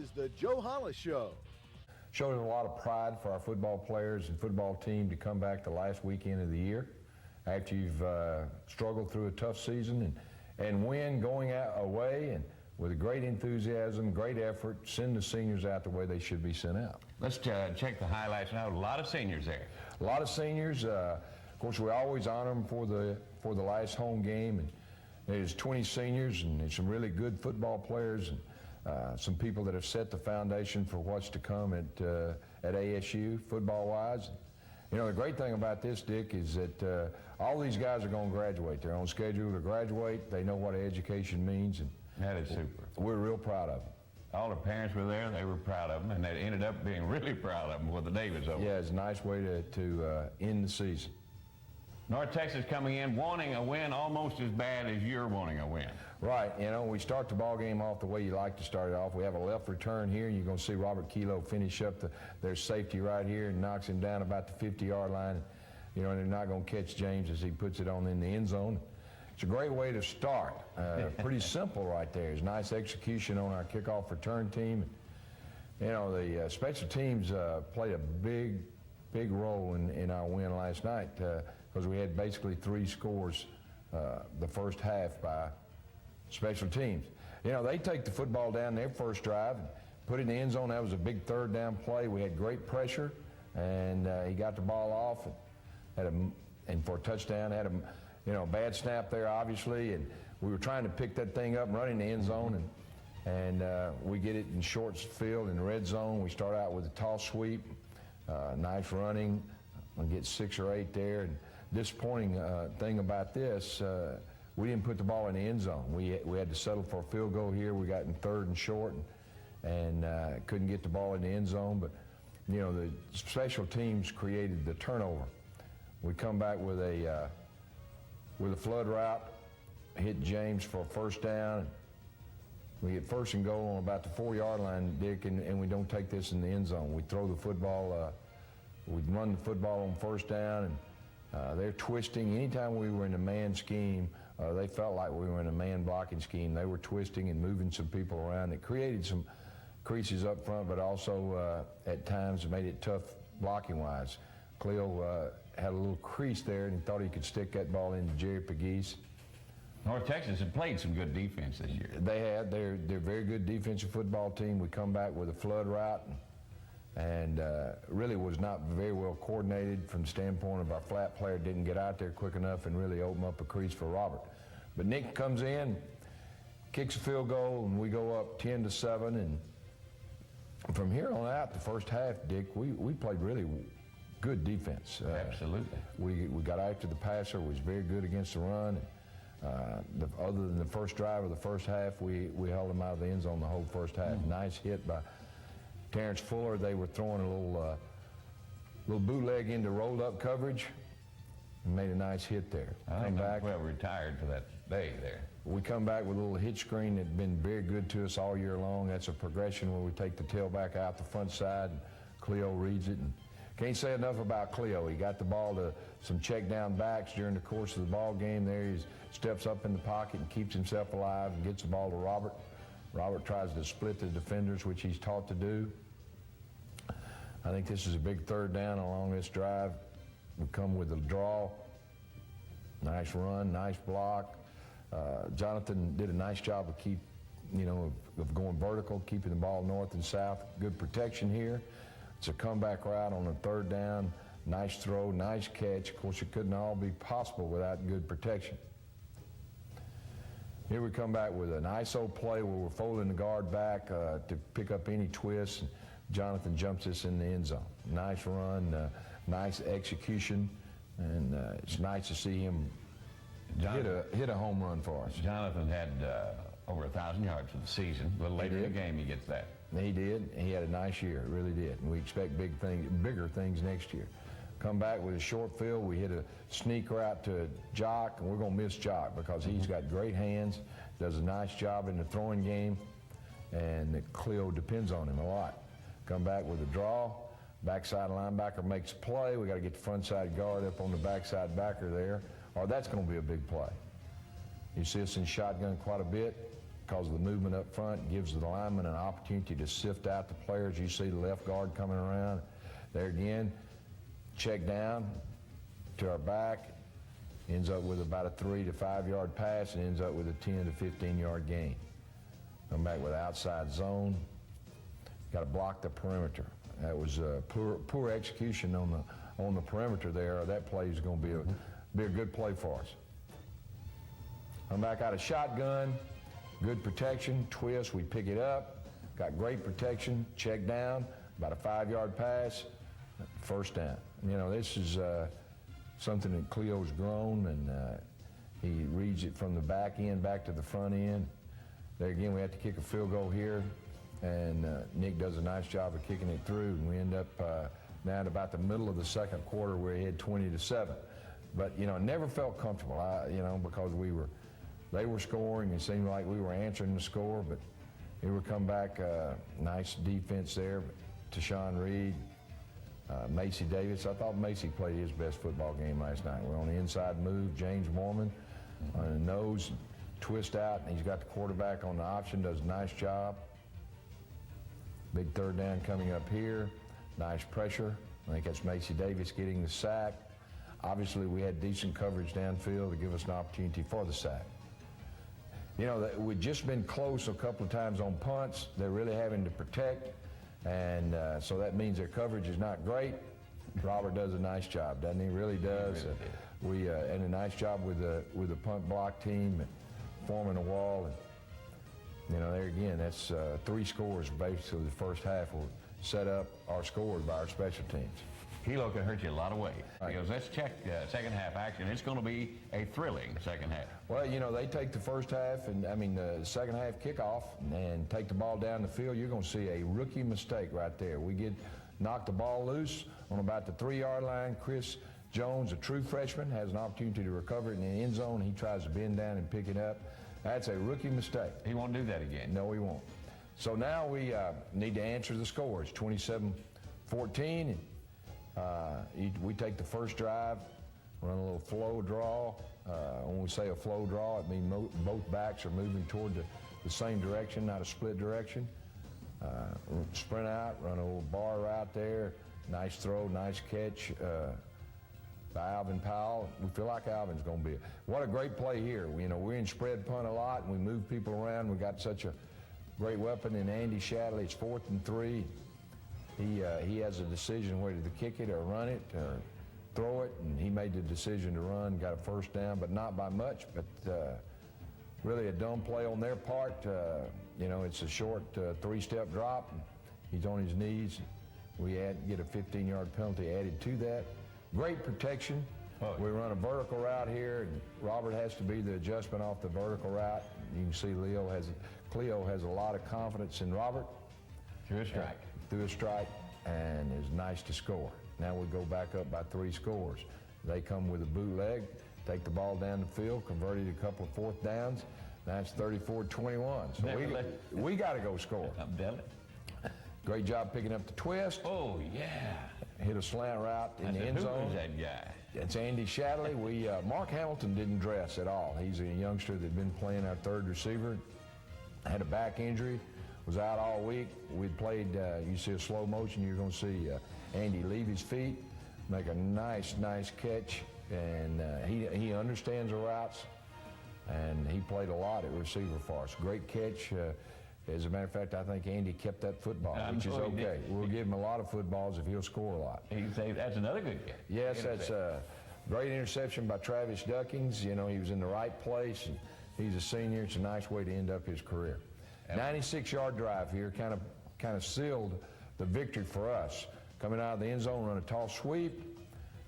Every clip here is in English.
is the Joe Hollis Show. Showed a lot of pride for our football players and football team to come back the last weekend of the year after you've struggled through a tough season and win going away and with a great enthusiasm, great effort, send the seniors out the way they should be sent out. Let's check the highlights now. A lot of seniors there. A lot of seniors. Of course, we always honor them for the last home game. And there's 20 seniors and there's some really good football players and some people that have set the foundation for what's to come at ASU football-wise. You know, the great thing about this, Dick, is that all these guys are going to graduate. They're on schedule to graduate. They know what education means. And that is super. We're real proud of them. All the parents were there. They were proud of them, and they ended up being really proud of them before the day was over. Yeah, it's a nice way to end the season. North Texas coming in wanting a win almost as bad as you're wanting a win. Right. You know, we start the ball game off the way you like to start it off. We have a left return here. You're going to see Robert Kilo finish up their safety right here and knocks him down about the 50-yard line. You know, and they're not going to catch James as he puts it on in the end zone. It's a great way to start. Pretty simple right there. It's nice execution on our kickoff return team. You know, the special teams played a big role in our win last night because we had basically 3 scores the first half by special teams. You know, they take the football down their first drive and put it in the end zone. That was a big third down play. We had great pressure, and he got the ball off and for a touchdown. Had a bad snap there, obviously, and we were trying to pick that thing up and run in the end zone, and we get it in short field in the red zone. We start out with a toss sweep. Nice running. We'll get 6 or 8 there. And disappointing thing about this, we didn't put the ball in the end zone. We had to settle for a field goal here. We got in 3rd and short and couldn't get the ball in the end zone. But, you know, the special teams created the turnover. We come back with a flood route, hit James for a first down. We get 1st and goal on about the 4-yard line, Dick, and we don't take this in the end zone. We throw the football, we run the football on 1st down, and they're twisting. Anytime we were in a man scheme, they felt like we were in a man blocking scheme. They were twisting and moving some people around. It created some creases up front, but also at times made it tough blocking-wise. Cleo had a little crease there, and he thought he could stick that ball into Jerry Pegues. North Texas had played some good defense this year. They had. They're a very good defensive football team. We come back with a flood route and really was not very well coordinated from the standpoint of our flat player didn't get out there quick enough and really open up a crease for Robert. But Nick comes in, kicks a field goal, and we go up 10-7. And from here on out, the first half, Dick, we played really good defense. Absolutely. We got after the passer, was very good against the run. Other than the first drive of the first half, we held them out of the end zone the whole first half. Nice hit by Terrence Fuller. They were throwing a little bootleg into rolled up coverage and made a nice hit there. I think well retired for that day there. We come back with a little hitch screen that's been very good to us all year long. That's a progression where we take the tailback out the front side, and Cleo reads it. And can't say enough about Cleo. He got the ball to some check down backs during the course of the ball game there. He steps up in the pocket and keeps himself alive and gets the ball to Robert. Robert tries to split the defenders, which he's taught to do. I think this is a big 3rd down along this drive. We come with a draw. Nice run, nice block. Jonathan did a nice job of going vertical, keeping the ball north and south. Good protection here. It's a comeback route on the 3rd down. Nice throw, nice catch. Of course, it couldn't all be possible without good protection. Here we come back with an ISO play where we're folding the guard back to pick up any twists. Jonathan jumps us in the end zone. Nice run, nice execution, and it's nice to see him hit a home run for us. Jonathan had over 1,000 yards for the season. A little later in the game, he gets that. He did. He had a nice year, really did. And we expect bigger things next year. Come back with a short field. We hit a sneak route to Jock, and we're going to miss Jock because he's got great hands, does a nice job in the throwing game, and Cleo depends on him a lot. Come back with a draw. Backside linebacker makes a play. We got to get the front side guard up on the backside backer there, or that's going to be a big play. You see us in shotgun quite a bit. because of the movement up front, gives the lineman an opportunity to sift out the players. You see the left guard coming around. There again, check down to our back, ends up with about a 3 to 5 yard pass and ends up with a 10 to 15 yard gain. Come back with outside zone. Got to block the perimeter. That was poor execution on the perimeter there. That play is going to be a good play for us. Come back out of shotgun, good protection, twist, we pick it up, got great protection, check down, about a 5 yard pass, first down. You know, this is something that Cleo's grown, and he reads it from the back end back to the front end. There again, we have to kick a field goal here, and Nick does a nice job of kicking it through, and we end up now at about the middle of the second quarter where he had 20-7. But, you know, I never felt comfortable, you know, because they were scoring. It seemed like we were answering the score, but he would come back, nice defense there. Tashawn Reed, Macy Davis. I thought Macy played his best football game last night. We're on the inside move. James Mormon on the nose, twist out, and he's got the quarterback on the option, does a nice job. Big third down coming up here. Nice pressure. I think that's Macy Davis getting the sack. Obviously, we had decent coverage downfield to give us an opportunity for the sack. You know, we've just been close a couple of times on punts. They're really having to protect, and so that means their coverage is not great. Robert does a nice job, doesn't he? Really does. We and a nice job with the punt block team, forming a wall. And, you know, there again, that's 3 scores basically the first half will set up our scores by our special teams. Kilo can hurt you a lot of ways. Right. Because let's check second half action. It's going to be a thrilling second half. Well, you know, they take the first half, and I mean the second half kickoff, and take the ball down the field. You're going to see a rookie mistake right there. We knock the ball loose on about the 3 yard line. Chris Jones, a true freshman, has an opportunity to recover it in the end zone. He tries to bend down and pick it up. That's a rookie mistake. He won't do that again. No, he won't. So now we need to answer the scores. 27-14. We take the first drive, run a little flow draw. When we say a flow draw, it means both backs are moving toward the same direction, not a split direction. Sprint out, run a little bar route there. Nice throw, nice catch by Alvin Powell. We feel like Alvin's going to be what a great play here. You know, we're in spread punt a lot, and we move people around. We got such a great weapon in Andy Shadley. It's 4th and 3. He has a decision whether to kick it or run it or throw it, and he made the decision to run, got a first down, but not by much. But really a dumb play on their part. You know, it's a short 3-step drop. He's on his knees. We get a 15-yard penalty added to that. Great protection. Oh. We run a vertical route here, and Robert has to be the adjustment off the vertical route. You can see Cleo has a lot of confidence in Robert. Through a strike. Through a strike, and it's nice to score. Now we go back up by 3 scores. They come with a bootleg, take the ball down the field, converted a couple of 4th downs. Now it's 34-21. So we got to go score. I'm telling. Great job picking up the twist. Oh, yeah. Hit a slant route in the end zone. Who's that guy? It's Andy Shadley. Mark Hamilton didn't dress at all. He's a youngster that's been playing our 3rd receiver. Had a back injury, was out all week. We'd played, you see a slow motion, you're going to see Andy leave his feet, make a nice catch, and he understands the routes, and he played a lot at receiver for us. Great catch. As a matter of fact, I think Andy kept that football, which is okay. We'll give him a lot of footballs if he'll score a lot. That's another good catch. Yes, that's a great interception by Travis Duckings. You know, he was in the right place, and he's a senior. It's a nice way to end up his career. 96-yard drive here kind of sealed the victory for us. Coming out of the end zone, run a toss sweep.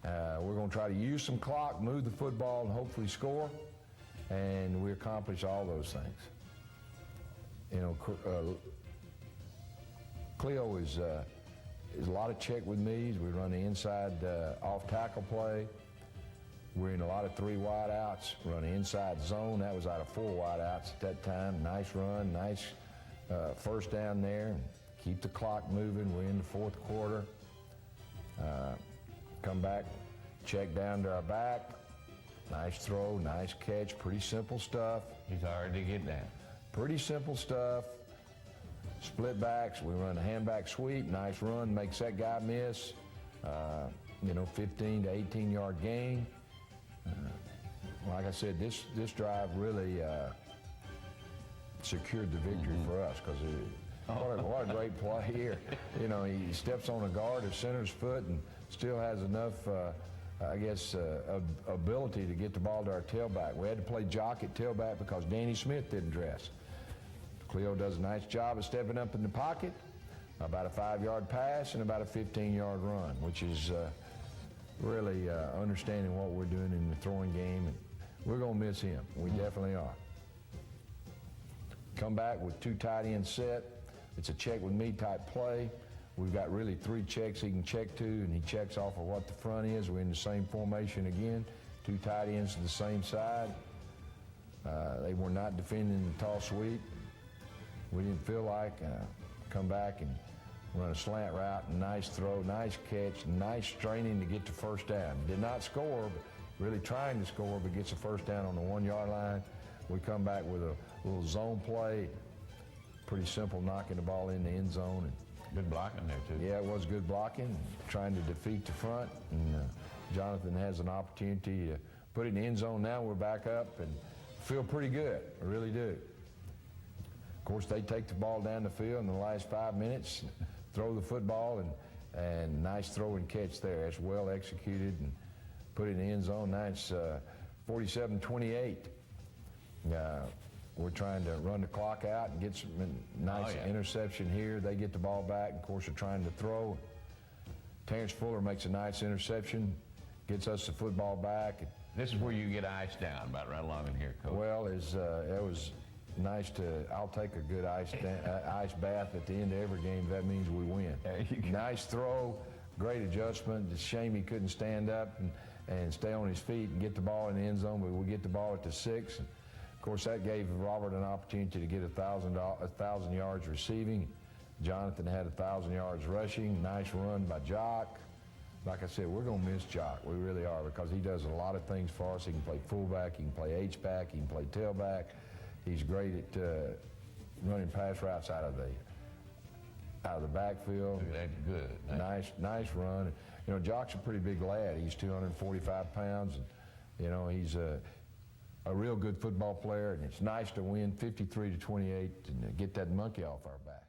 We're going to try to use some clock, move the football, and hopefully score. And we accomplish all those things. You know, Cleo is a lot of check with me's. We run the inside off tackle play. We're in a lot of 3 wideouts, run the inside zone. That was out of 4 wideouts at that time. Nice run, nice first down there. Keep the clock moving. We're in the 4th quarter. Come back, check down to our back. Nice throw, nice catch, pretty simple stuff. He's hard to get down. Pretty simple stuff. Split backs, we run a handback sweep, nice run, makes that guy miss. 15 to 18 yard gain. Like I said, this drive really secured the victory for us because what a great play here. He steps on a guard at center's foot and still has enough, ability to get the ball to our tailback. We had to play jock at tailback because Danny Smith didn't dress. Cleo does a nice job of stepping up in the pocket, about a 5-yard pass and about a 15-yard run, which is really understanding what we're doing in the throwing game. And we're going to miss him. We definitely are. Come back with 2 tight ends set. It's a check with me type play. We've got really 3 checks he can check to, and he checks off of what the front is. We're in the same formation again. 2 tight ends to the same side. They were not defending the toss sweep. We didn't feel like come back and run a slant route, nice throw, nice catch, nice straining to get the first down. Did not score, but really trying to score, but gets the first down on the 1-yard line. We come back with a little zone play, pretty simple, knocking the ball in the end zone. And good blocking there, too. Yeah, it was good blocking, trying to defeat the front. And Jonathan has an opportunity to put it in the end zone. Now we're back up and feel pretty good. I really do. Of course, they take the ball down the field in the last 5 minutes, throw the football, and nice throw and catch there. It's well executed and put it in the end zone. Now it's 47-28. We're trying to run the clock out and get some nice interception here. They get the ball back. Of course, they're trying to throw. Terrence Fuller makes a nice interception, gets us the football back. This is where you get iced down, about right along in here, Coach. Well, it was nice I'll take a good ice bath at the end of every game. That means we win. Nice throw, great adjustment. It's a shame he couldn't stand up and stay on his feet and get the ball in the end zone, but we get the ball at the 6. And of course, that gave Robert an opportunity to get 1,000 yards receiving. Jonathan had 1,000 yards rushing. Nice run by Jock. Like I said, we're going to miss Jock. We really are, because he does a lot of things for us. He can play fullback, he can play H-back, he can play tailback. He's great at running pass routes out of the backfield. Look at that, good. Nice run. Jock's a pretty big lad. He's 245 pounds. And, he's a real good football player. And it's nice to win 53-28 and get that monkey off our back.